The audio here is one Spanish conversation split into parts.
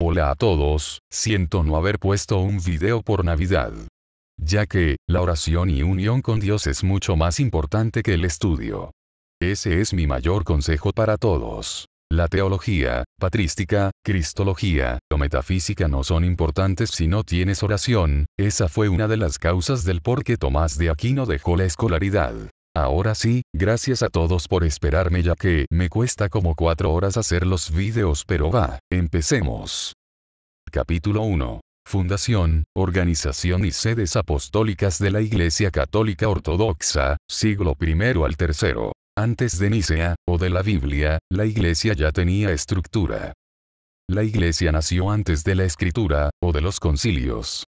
Hola a todos, siento no haber puesto un video por Navidad. Ya que, la oración y unión con Dios es mucho más importante que el estudio. Ese es mi mayor consejo para todos. La teología, patrística, cristología, o metafísica no son importantes si no tienes oración. Esa fue una de las causas del por qué Tomás de Aquino dejó la escolaridad. Ahora sí, gracias a todos por esperarme ya que me cuesta como 4 horas hacer los videos, pero va, empecemos. Capítulo 1. Fundación, organización y sedes apostólicas de la Iglesia Católica Ortodoxa, siglo I al III. Antes de Nicea, o de la Biblia, la Iglesia ya tenía estructura. La Iglesia nació antes de la Escritura, o de los concilios.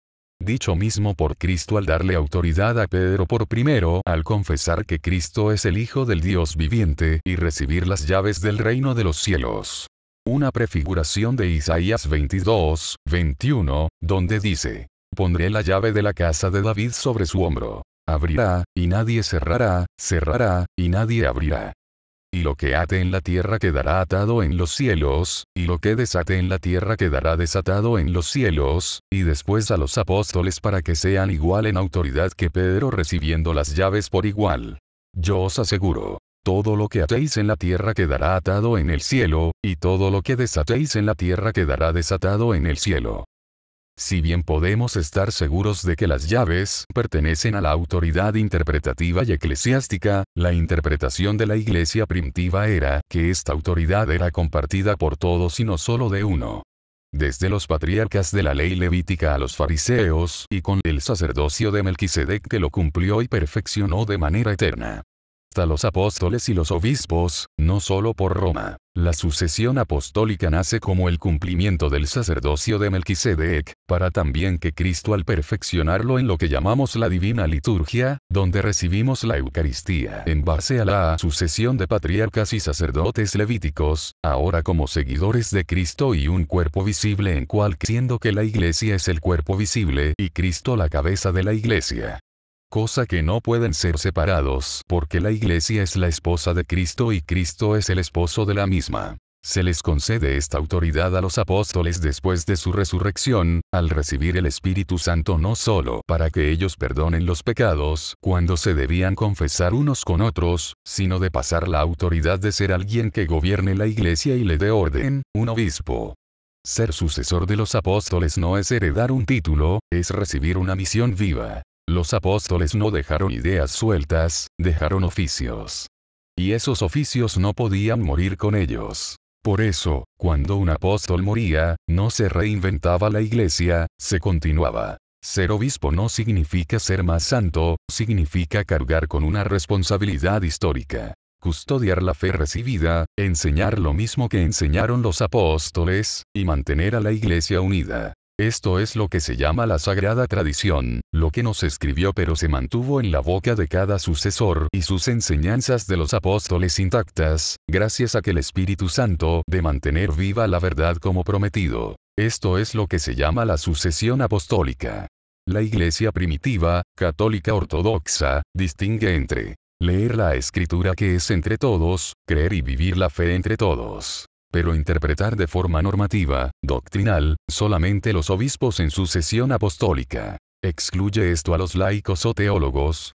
Dicho mismo por Cristo al darle autoridad a Pedro por primero al confesar que Cristo es el Hijo del Dios viviente y recibir las llaves del reino de los cielos. Una prefiguración de Isaías 22, 21, donde dice: pondré la llave de la casa de David sobre su hombro. Abrirá, y nadie cerrará, cerrará, y nadie abrirá. Y lo que ate en la tierra quedará atado en los cielos, y lo que desate en la tierra quedará desatado en los cielos, y después a los apóstoles para que sean igual en autoridad que Pedro recibiendo las llaves por igual. Yo os aseguro, todo lo que atéis en la tierra quedará atado en el cielo, y todo lo que desatéis en la tierra quedará desatado en el cielo. Si bien podemos estar seguros de que las llaves pertenecen a la autoridad interpretativa y eclesiástica, la interpretación de la Iglesia primitiva era que esta autoridad era compartida por todos y no solo de uno. Desde los patriarcas de la ley levítica a los fariseos y con el sacerdocio de Melquisedec que lo cumplió y perfeccionó de manera eterna. Hasta los apóstoles y los obispos, no solo por Roma. La sucesión apostólica nace como el cumplimiento del sacerdocio de Melquisedec, para también que Cristo al perfeccionarlo en lo que llamamos la divina liturgia, donde recibimos la Eucaristía en base a la sucesión de patriarcas y sacerdotes levíticos, ahora como seguidores de Cristo y un cuerpo visible en cual siendo que la Iglesia es el cuerpo visible y Cristo la cabeza de la Iglesia. Cosa que no pueden ser separados porque la Iglesia es la esposa de Cristo y Cristo es el esposo de la misma. Se les concede esta autoridad a los apóstoles después de su resurrección, al recibir el Espíritu Santo no solo para que ellos perdonen los pecados, cuando se debían confesar unos con otros, sino de pasar la autoridad de ser alguien que gobierne la Iglesia y le dé orden, un obispo. Ser sucesor de los apóstoles no es heredar un título, es recibir una misión viva. Los apóstoles no dejaron ideas sueltas, dejaron oficios. Y esos oficios no podían morir con ellos. Por eso, cuando un apóstol moría, no se reinventaba la Iglesia, se continuaba. Ser obispo no significa ser más santo, significa cargar con una responsabilidad histórica. Custodiar la fe recibida, enseñar lo mismo que enseñaron los apóstoles, y mantener a la Iglesia unida. Esto es lo que se llama la sagrada tradición, lo que no se escribió pero se mantuvo en la boca de cada sucesor y sus enseñanzas de los apóstoles intactas, gracias a que el Espíritu Santo de mantener viva la verdad como prometido. Esto es lo que se llama la sucesión apostólica. La Iglesia primitiva, católica ortodoxa, distingue entre leer la Escritura que es entre todos, creer y vivir la fe entre todos. Pero interpretar de forma normativa, doctrinal, solamente los obispos en sucesión apostólica. ¿Excluye esto a los laicos o teólogos?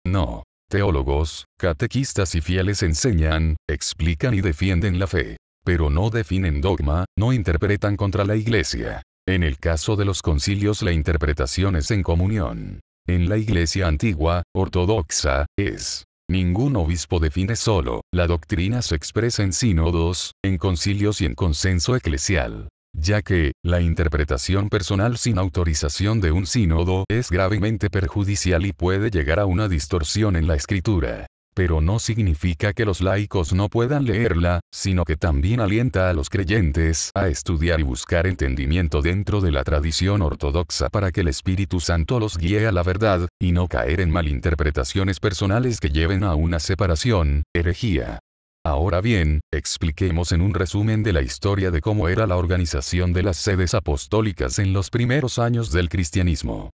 No. Teólogos, catequistas y fieles enseñan, explican y defienden la fe. Pero no definen dogma, no interpretan contra la Iglesia. En el caso de los concilios la interpretación es en comunión. En la Iglesia antigua, ortodoxa, es. Ningún obispo define solo, la doctrina se expresa en sínodos, en concilios y en consenso eclesial. Ya que, la interpretación personal sin autorización de un sínodo es gravemente perjudicial y puede llegar a una distorsión en la escritura. Pero no significa que los laicos no puedan leerla, sino que también alienta a los creyentes a estudiar y buscar entendimiento dentro de la tradición ortodoxa para que el Espíritu Santo los guíe a la verdad, y no caer en malinterpretaciones personales que lleven a una separación, herejía. Ahora bien, expliquemos en un resumen de la historia de cómo era la organización de las sedes apostólicas en los primeros años del cristianismo.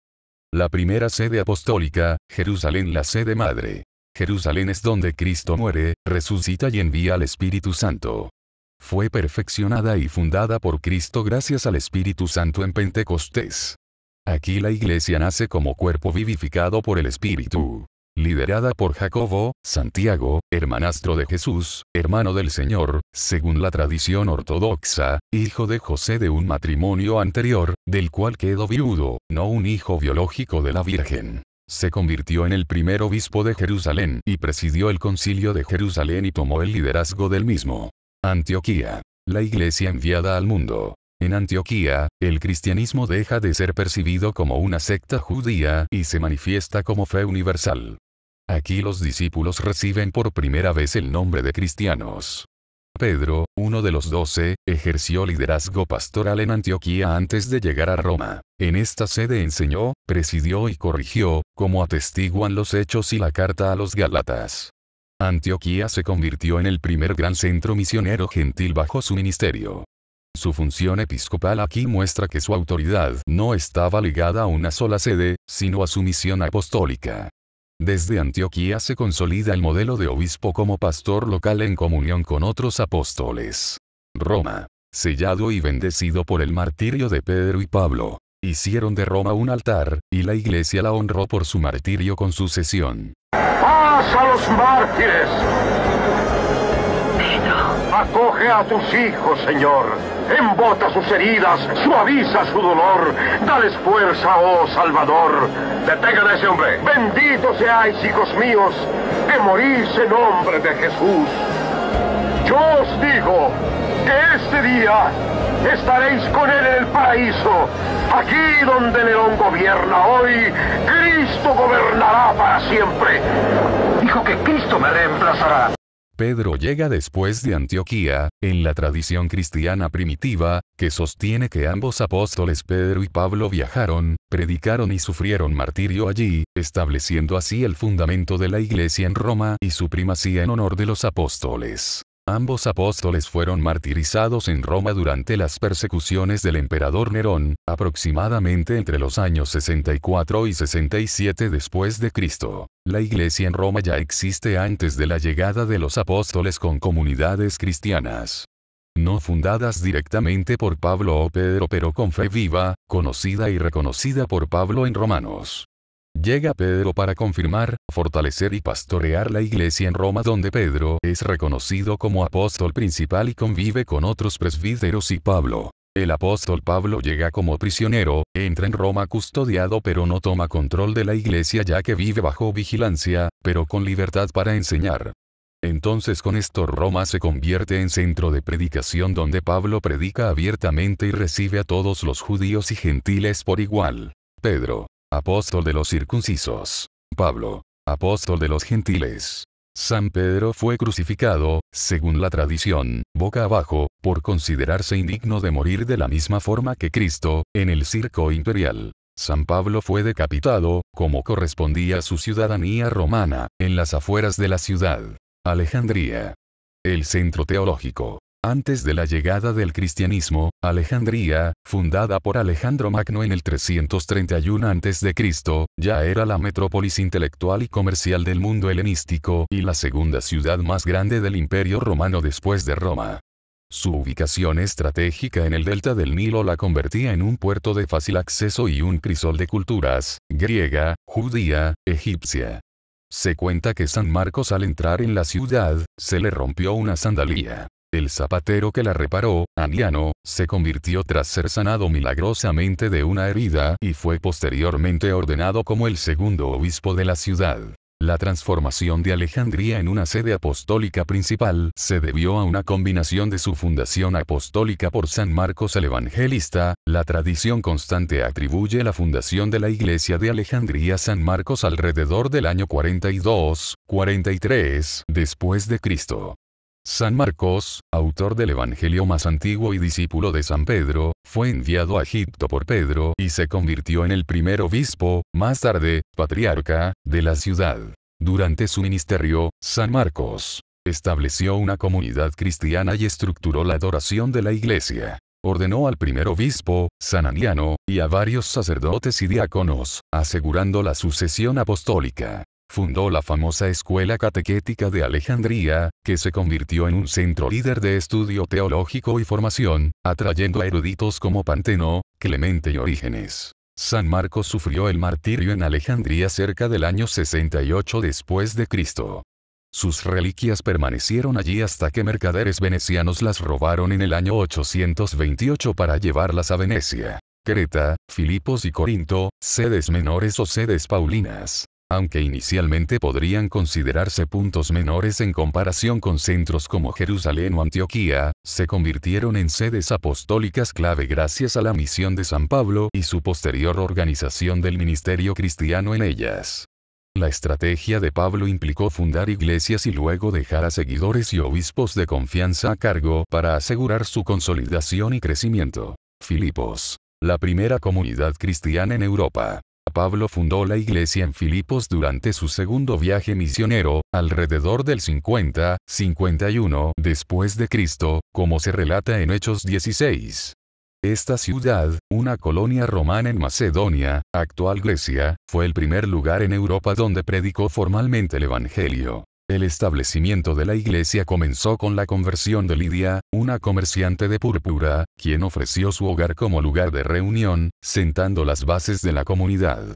La primera sede apostólica, Jerusalén, la sede madre. Jerusalén es donde Cristo muere, resucita y envía al Espíritu Santo. fue perfeccionada y fundada por Cristo gracias al Espíritu Santo en Pentecostés. Aquí la Iglesia nace como cuerpo vivificado por el Espíritu. Liderada por Jacobo, Santiago, hermanastro de Jesús, hermano del Señor, según la tradición ortodoxa, hijo de José de un matrimonio anterior, del cual quedó viudo, no un hijo biológico de la Virgen. Se convirtió en el primer obispo de Jerusalén y presidió el concilio de Jerusalén y tomó el liderazgo del mismo. Antioquía. La Iglesia enviada al mundo. En Antioquía, el cristianismo deja de ser percibido como una secta judía y se manifiesta como fe universal. Aquí los discípulos reciben por primera vez el nombre de cristianos. Pedro, uno de los 12, ejerció liderazgo pastoral en Antioquía antes de llegar a Roma. En esta sede enseñó, presidió y corrigió, como atestiguan los Hechos y la carta a los Gálatas. Antioquía se convirtió en el primer gran centro misionero gentil bajo su ministerio. Su función episcopal aquí muestra que su autoridad no estaba ligada a una sola sede, sino a su misión apostólica. Desde Antioquía se consolida el modelo de obispo como pastor local en comunión con otros apóstoles. Roma. Sellado y bendecido por el martirio de Pedro y Pablo. Hicieron de Roma un altar, y la Iglesia la honró por su martirio con sucesión. ¡Paz a los mártires! Acoge a tus hijos, Señor. Embota sus heridas, suaviza su dolor. Dales fuerza, oh Salvador. Detengan a ese hombre. Benditos seáis, hijos míos, que morís en nombre de Jesús. Yo os digo que este día estaréis con él en el paraíso. Aquí donde Nerón gobierna hoy, Cristo gobernará para siempre. Dijo que Cristo me reemplazará. Pedro llega después de Antioquía, en la tradición cristiana primitiva, que sostiene que ambos apóstoles Pedro y Pablo viajaron, predicaron y sufrieron martirio allí, estableciendo así el fundamento de la Iglesia en Roma y su primacía en honor de los apóstoles. Ambos apóstoles fueron martirizados en Roma durante las persecuciones del emperador Nerón, aproximadamente entre los años 64 y 67 después de Cristo. La Iglesia en Roma ya existe antes de la llegada de los apóstoles con comunidades cristianas. No fundadas directamente por Pablo o Pedro pero con fe viva, conocida y reconocida por Pablo en Romanos. Llega Pedro para confirmar, fortalecer y pastorear la Iglesia en Roma donde Pedro es reconocido como apóstol principal y convive con otros presbíteros y Pablo. El apóstol Pablo llega como prisionero, entra en Roma custodiado pero no toma control de la Iglesia ya que vive bajo vigilancia, pero con libertad para enseñar. Entonces con esto Roma se convierte en centro de predicación donde Pablo predica abiertamente y recibe a todos los judíos y gentiles por igual. Pedro, apóstol de los circuncisos. Pablo, apóstol de los gentiles. San Pedro fue crucificado, según la tradición, boca abajo, por considerarse indigno de morir de la misma forma que Cristo, en el circo imperial. San Pablo fue decapitado, como correspondía a su ciudadanía romana, en las afueras de la ciudad. Alejandría. El centro teológico. Antes de la llegada del cristianismo, Alejandría, fundada por Alejandro Magno en el 331 a.C., ya era la metrópolis intelectual y comercial del mundo helenístico y la segunda ciudad más grande del Imperio Romano después de Roma. Su ubicación estratégica en el delta del Nilo la convertía en un puerto de fácil acceso y un crisol de culturas, griega, judía, egipcia. Se cuenta que San Marcos al entrar en la ciudad, se le rompió una sandalia. El zapatero que la reparó, Aniano, se convirtió tras ser sanado milagrosamente de una herida y fue posteriormente ordenado como el segundo obispo de la ciudad. La transformación de Alejandría en una sede apostólica principal se debió a una combinación de su fundación apostólica por San Marcos el Evangelista. La tradición constante atribuye la fundación de la iglesia de Alejandría a San Marcos alrededor del año 42-43 después de Cristo. San Marcos, autor del Evangelio más antiguo y discípulo de San Pedro, fue enviado a Egipto por Pedro y se convirtió en el primer obispo, más tarde, patriarca, de la ciudad. Durante su ministerio, San Marcos estableció una comunidad cristiana y estructuró la adoración de la iglesia. Ordenó al primer obispo, San Aniano, y a varios sacerdotes y diáconos, asegurando la sucesión apostólica. Fundó la famosa Escuela Catequética de Alejandría, que se convirtió en un centro líder de estudio teológico y formación, atrayendo a eruditos como Panteno, Clemente y Orígenes. San Marcos sufrió el martirio en Alejandría cerca del año 68 después de Cristo. Sus reliquias permanecieron allí hasta que mercaderes venecianos las robaron en el año 828 para llevarlas a Venecia, Creta, Filipos y Corinto, sedes menores o sedes paulinas. Aunque inicialmente podrían considerarse puntos menores en comparación con centros como Jerusalén o Antioquía, se convirtieron en sedes apostólicas clave gracias a la misión de San Pablo y su posterior organización del ministerio cristiano en ellas. La estrategia de Pablo implicó fundar iglesias y luego dejar a seguidores y obispos de confianza a cargo para asegurar su consolidación y crecimiento. Filipos, la primera comunidad cristiana en Europa. Pablo fundó la iglesia en Filipos durante su segundo viaje misionero, alrededor del 50-51 después de Cristo, como se relata en Hechos 16. Esta ciudad, una colonia romana en Macedonia, actual Grecia, fue el primer lugar en Europa donde predicó formalmente el Evangelio. El establecimiento de la iglesia comenzó con la conversión de Lidia, una comerciante de púrpura, quien ofreció su hogar como lugar de reunión, sentando las bases de la comunidad.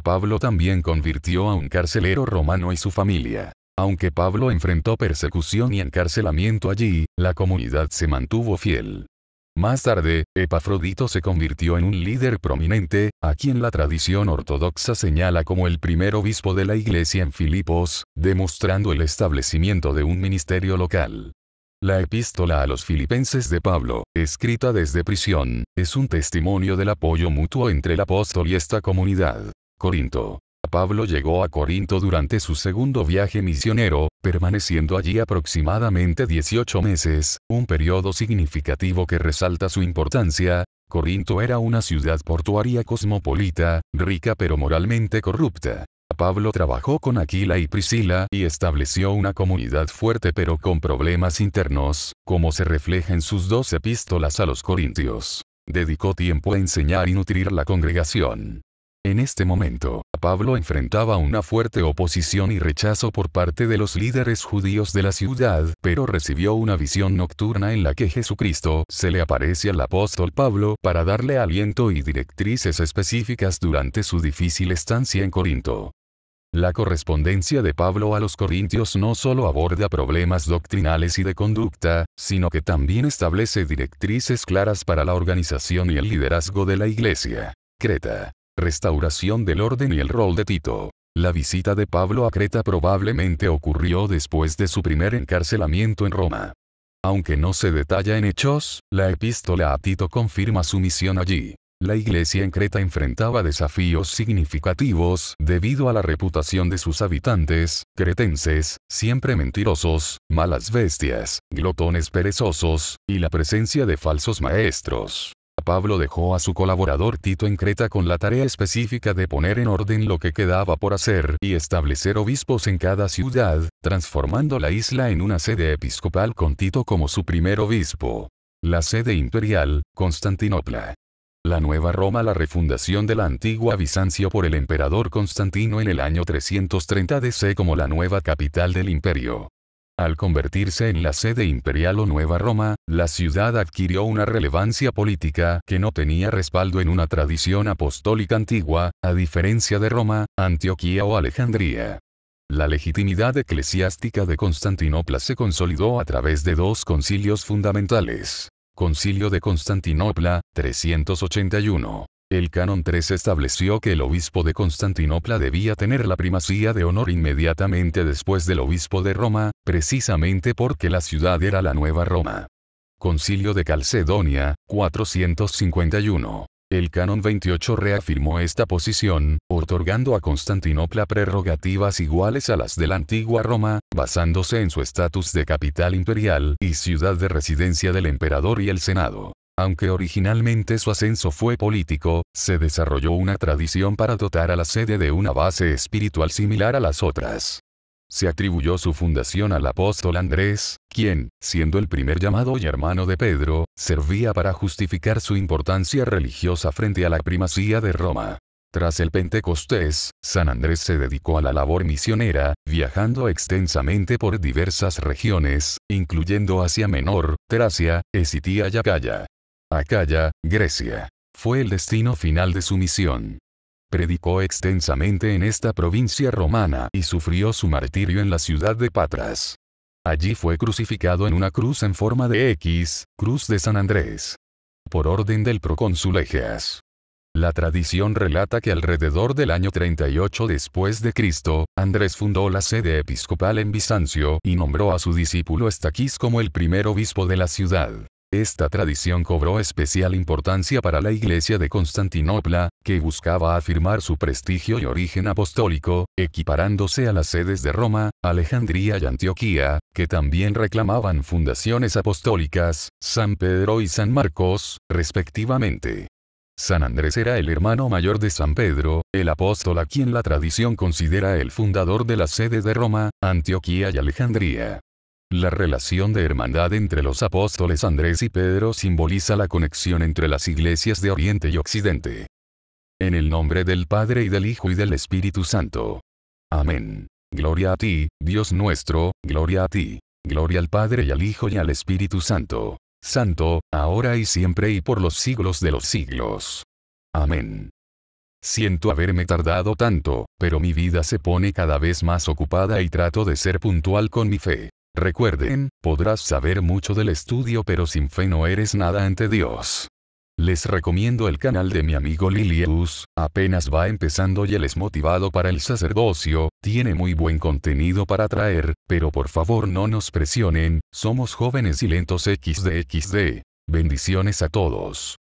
Pablo también convirtió a un carcelero romano y su familia. Aunque Pablo enfrentó persecución y encarcelamiento allí, la comunidad se mantuvo fiel. Más tarde, Epafrodito se convirtió en un líder prominente, a quien la tradición ortodoxa señala como el primer obispo de la iglesia en Filipos, demostrando el establecimiento de un ministerio local. La epístola a los filipenses de Pablo, escrita desde prisión, es un testimonio del apoyo mutuo entre el apóstol y esta comunidad. Corinto. Pablo llegó a Corinto durante su segundo viaje misionero, permaneciendo allí aproximadamente 18 meses, un periodo significativo que resalta su importancia. Corinto era una ciudad portuaria cosmopolita, rica pero moralmente corrupta. Pablo trabajó con Aquila y Priscila y estableció una comunidad fuerte pero con problemas internos, como se refleja en sus dos epístolas a los Corintios. Dedicó tiempo a enseñar y nutrir la congregación. En este momento, Pablo enfrentaba una fuerte oposición y rechazo por parte de los líderes judíos de la ciudad, pero recibió una visión nocturna en la que Jesucristo se le aparece al apóstol Pablo para darle aliento y directrices específicas durante su difícil estancia en Corinto. La correspondencia de Pablo a los Corintios no solo aborda problemas doctrinales y de conducta, sino que también establece directrices claras para la organización y el liderazgo de la iglesia. Creta. Restauración del orden y el rol de Tito. La visita de Pablo a Creta probablemente ocurrió después de su primer encarcelamiento en Roma. Aunque no se detalla en Hechos, la epístola a Tito confirma su misión allí. La iglesia en Creta enfrentaba desafíos significativos debido a la reputación de sus habitantes, cretenses, siempre mentirosos, malas bestias, glotones perezosos, y la presencia de falsos maestros. Pablo dejó a su colaborador Tito en Creta con la tarea específica de poner en orden lo que quedaba por hacer y establecer obispos en cada ciudad, transformando la isla en una sede episcopal con Tito como su primer obispo. La sede imperial, Constantinopla. La Nueva Roma. La refundación de la antigua Bizancio por el emperador Constantino en el año 330 DC como la nueva capital del imperio. Al convertirse en la sede imperial o Nueva Roma, la ciudad adquirió una relevancia política que no tenía respaldo en una tradición apostólica antigua, a diferencia de Roma, Antioquía o Alejandría. La legitimidad eclesiástica de Constantinopla se consolidó a través de dos concilios fundamentales. Concilio de Constantinopla, 381. El Canon 3 estableció que el obispo de Constantinopla debía tener la primacía de honor inmediatamente después del obispo de Roma, precisamente porque la ciudad era la Nueva Roma. Concilio de Calcedonia, 451. El Canon 28 reafirmó esta posición, otorgando a Constantinopla prerrogativas iguales a las de la antigua Roma, basándose en su estatus de capital imperial y ciudad de residencia del emperador y el Senado. Aunque originalmente su ascenso fue político, se desarrolló una tradición para dotar a la sede de una base espiritual similar a las otras. Se atribuyó su fundación al apóstol Andrés, quien, siendo el primer llamado y hermano de Pedro, servía para justificar su importancia religiosa frente a la primacía de Roma. Tras el Pentecostés, San Andrés se dedicó a la labor misionera, viajando extensamente por diversas regiones, incluyendo Asia Menor, Tracia, Escitia y Acaya. Acaya, Grecia. Fue el destino final de su misión. Predicó extensamente en esta provincia romana y sufrió su martirio en la ciudad de Patras. Allí fue crucificado en una cruz en forma de X, Cruz de San Andrés. Por orden del procónsul Egeas. La tradición relata que alrededor del año 38 después de Cristo, Andrés fundó la sede episcopal en Bizancio y nombró a su discípulo Estaquis como el primer obispo de la ciudad. Esta tradición cobró especial importancia para la Iglesia de Constantinopla, que buscaba afirmar su prestigio y origen apostólico, equiparándose a las sedes de Roma, Alejandría y Antioquía, que también reclamaban fundaciones apostólicas, San Pedro y San Marcos, respectivamente. San Andrés era el hermano mayor de San Pedro, el apóstol a quien la tradición considera el fundador de las sedes de Roma, Antioquía y Alejandría. La relación de hermandad entre los apóstoles Andrés y Pedro simboliza la conexión entre las iglesias de Oriente y Occidente. En el nombre del Padre y del Hijo y del Espíritu Santo. Amén. Gloria a ti, Dios nuestro, gloria a ti. Gloria al Padre y al Hijo y al Espíritu Santo. Santo, ahora y siempre y por los siglos de los siglos. Amén. Siento haberme tardado tanto, pero mi vida se pone cada vez más ocupada y trato de ser puntual con mi fe. Recuerden, podrás saber mucho del estudio pero sin fe no eres nada ante Dios. Les recomiendo el canal de mi amigo Lilius, apenas va empezando y él es motivado para el sacerdocio, tiene muy buen contenido para traer, pero por favor no nos presionen, somos jóvenes y lentos XD. Bendiciones a todos.